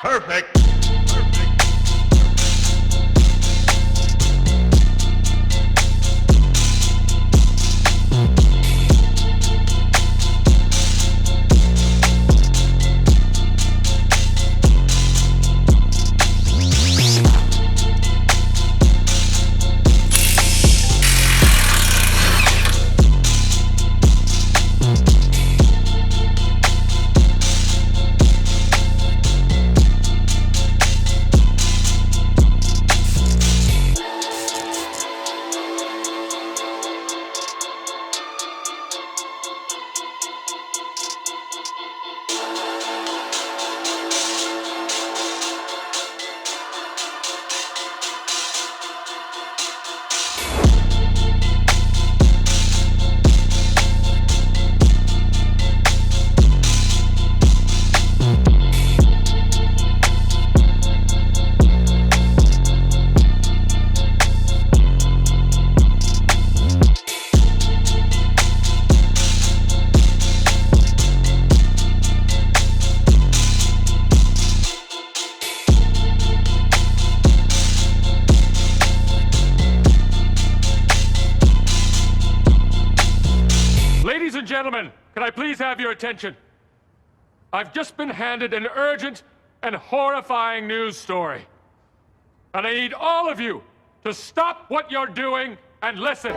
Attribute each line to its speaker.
Speaker 1: Perfect.
Speaker 2: Ladies and gentlemen, can I please have your attention? I've just been handed an urgent and horrifying news story. And I need all of you to stop what you're doing and listen.